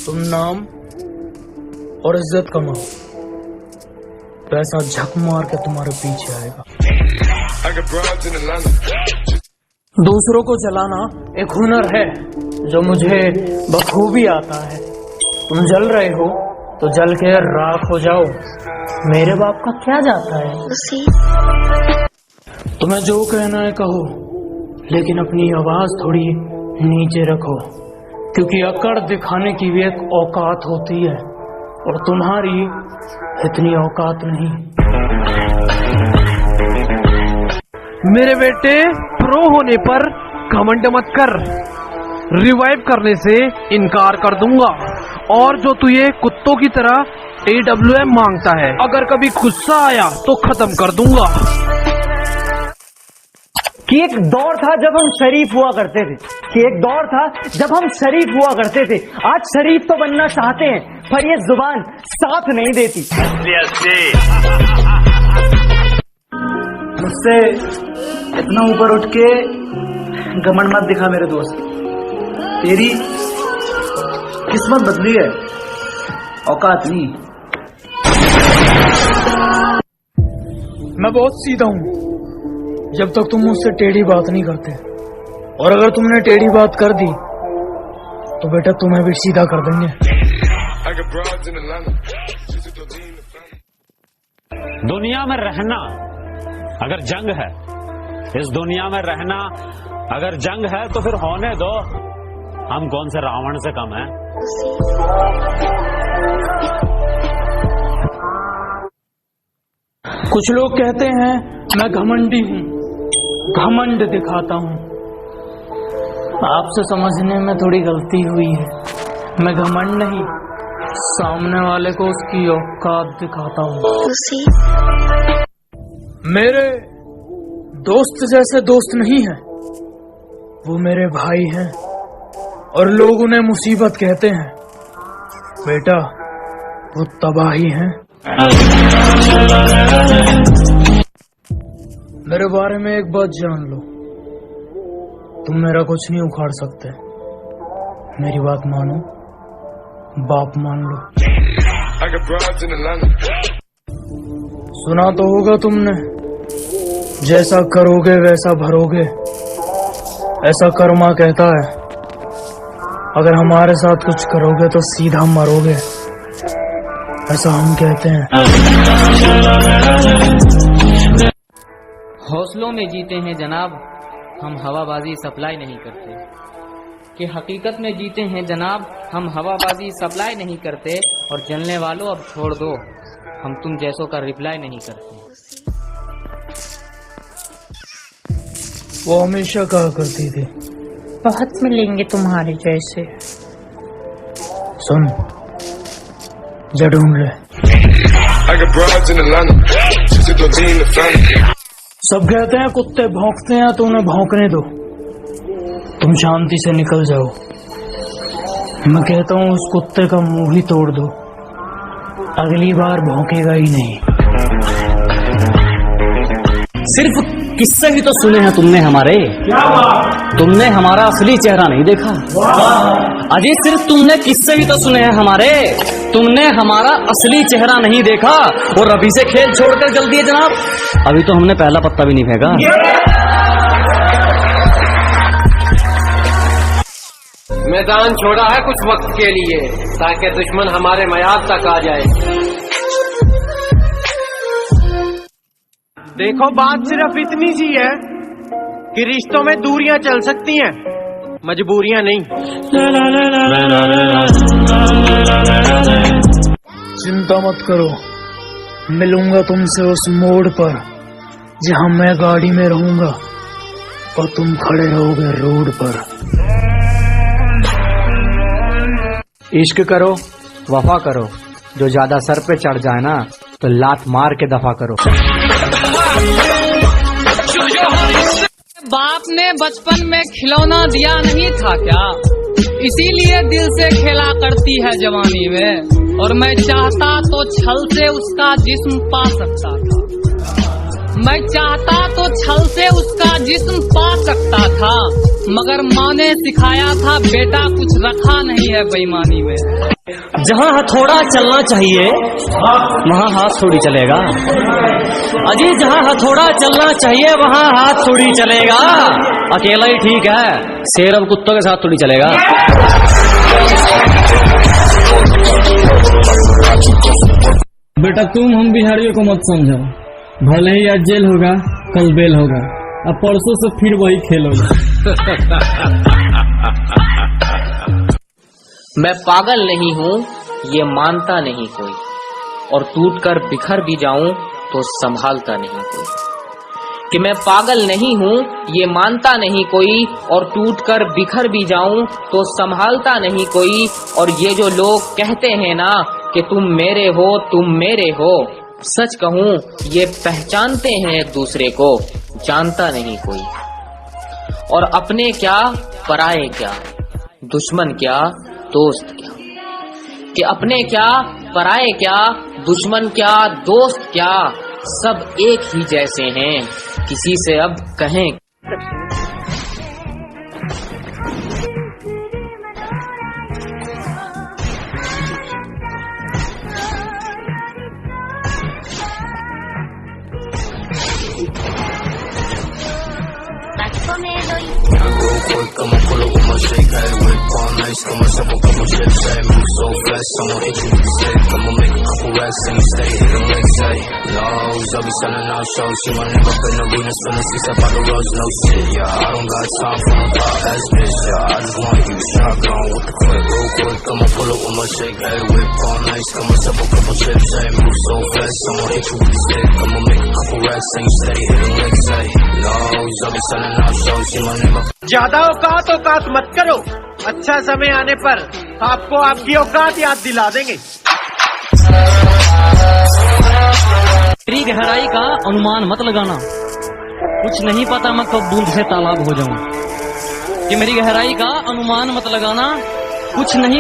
तुम नाम और इज्जत कमाओ, पैसा झक मार के तुम्हारे पीछे आएगा। दूसरों को जलाना एक हुनर है जो मुझे बखूबी आता है। तुम जल रहे हो तो जल के राख हो जाओ, मेरे बाप का क्या जाता है। तुम्हें जो कहना है कहो, लेकिन अपनी आवाज थोड़ी नीचे रखो, क्योंकि अकड़ दिखाने की भी एक औकात होती है और तुम्हारी इतनी औकात नहीं। मेरे बेटे, प्रो होने पर घमंड मत कर, रिवाइव करने से इनकार कर दूंगा। और जो तू ये कुत्तों की तरह AWM मांगता है, अगर कभी गुस्सा आया तो खत्म कर दूंगा। कि एक दौर था जब हम शरीफ हुआ करते थे, आज शरीफ तो बनना चाहते हैं, पर ये जुबान साथ नहीं देती। मुझसे इतना ऊपर उठ के घमंड मत दिखा मेरे दोस्त, तेरी किस्मत बदली है, औकात नहीं। मैं बहुत सीधा हूँ जब तक तुम मुझसे टेढ़ी बात नहीं करते, और अगर तुमने टेढ़ी बात कर दी तो बेटा तुम्हें भी सीधा कर देंगे। दुनिया में रहना अगर जंग है, इस दुनिया में रहना अगर जंग है, तो फिर होने दो, हम कौन से रावण से कम हैं। कुछ लोग कहते हैं मैं घमंडी हूँ, घमंड दिखाता हूँ। आपसे समझने में थोड़ी गलती हुई है, मैं घमंड नहीं, सामने वाले को उसकी औकात दिखाता हूँ। मेरे दोस्त जैसे दोस्त नहीं है, वो मेरे भाई हैं और लोग उन्हें मुसीबत कहते हैं। बेटा वो तबाही हैं। मेरे बारे में एक बात जान लो, तुम मेरा कुछ नहीं उखाड़ सकते। मेरी बात मानो, बाप मान लो। सुना तो होगा तुमने, जैसा करोगे वैसा भरोगे, ऐसा कर्मा कहता है। अगर हमारे साथ कुछ करोगे तो सीधा मरोगे, ऐसा हम कहते हैं। हौसलों में जीते हैं जनाब, हम हवाबाजी सप्लाई नहीं करते। कि हकीकत में जीते हैं जनाब, हम हवाबाजी सप्लाई नहीं करते। और जलने वालों अब छोड़ दो, हम तुम जैसों का रिप्लाई नहीं करते। वो हमेशा कहा करती थी, बहुत मिलेंगे तुम्हारे जैसे। सुन, जा ढूंढ ले। सब कहते हैं कुत्ते भौंकते हैं तो उन्हें भौंकने दो, तुम शांति से निकल जाओ। मैं कहता हूँ उस कुत्ते का मुंह ही तोड़ दो, अगली बार भौंकेगा ही नहीं। सिर्फ किस्से ही तो सुने हैं तुमने हमारे, तुमने हमारा असली चेहरा नहीं देखा। अजय सिर्फ तुमने किस्से ही तो सुने हैं हमारे, तुमने हमारा असली चेहरा नहीं देखा। और अभी से खेल छोड़कर चल दिए जनाब, अभी तो हमने पहला पत्ता भी नहीं फेंका। मैदान छोड़ा है कुछ वक्त के लिए, ताकि दुश्मन हमारे मयाद तक आ जाए। देखो, बात सिर्फ इतनी सी है कि रिश्तों में दूरियां चल सकती हैं, मजबूरियां नहीं। चिंता मत करो, मिलूंगा तुमसे उस मोड़ पर जहां मैं गाड़ी में रहूंगा और तुम खड़े रहोगे रोड पर। इश्क करो, वफा करो, जो ज्यादा सर पे चढ़ जाए ना तो लात मार के दफा करो। बाप ने बचपन में खिलौना दिया नहीं था क्या, इसीलिए दिल से खेला करती है जवानी में। और मैं चाहता तो छल से उसका जिस्म पा सकता था, मैं चाहता तो छल से उसका जिस्म पा सकता था, मगर माँ ने सिखाया था बेटा कुछ रखा नहीं है है बेईमानी में। जहाँ हथौड़ा चलना चाहिए वहाँ हाथ थोड़ी चलेगा। अजी जहाँ हथौड़ा चलना चाहिए वहाँ हाथ थोड़ी चलेगा। अकेला ही ठीक है, शेर अब कुत्तों के साथ थोड़ी चलेगा। बेटा तुम हम बिहारियों को मत समझो, भले ही आज जेल होगा कल बेल होगा, अब परसों से फिर वही खेल होगा। मैं पागल नहीं हूँ ये मानता नहीं कोई, और टूट कर बिखर भी जाऊं तो संभालता नहीं कोई। कि मैं पागल नहीं हूँ ये मानता नहीं कोई, और टूट कर बिखर भी जाऊं तो संभालता नहीं कोई। और ये जो लोग कहते हैं ना कि तुम मेरे हो, सच कहूँ ये पहचानते हैं एक दूसरे को, जानता नहीं कोई। और अपने क्या पराए क्या, दुश्मन क्या दोस्त क्या, कि अपने क्या पराए क्या, दुश्मन क्या दोस्त क्या, सब एक ही जैसे हैं, किसी से अब कहें। I'll be selling out shows, see my name up in arenas, feeling seats up on the roads, no shit, yeah. I don't got time for no thought ass bitch, yeah. I just want you shotgun with the clip, real quick. I'ma pull up with my shake, hey, whip all nice, come myself a couple chips, hey, move so fast, I'ma hit you with the stick, I'ma make a couple racks, and you steady hitting licks, hey. Lows, I'll be selling out shows, see my name up. ज्यादा औकात मत करो, अच्छा समय आने पर आपको आपकी औकात याद दिला देंगे। मेरी गहराई का अनुमान मत लगाना, कुछ नहीं पता मैं कब बूंद से तालाब हो जाऊं। कि मेरी गहराई का अनुमान मत लगाना, कुछ नहीं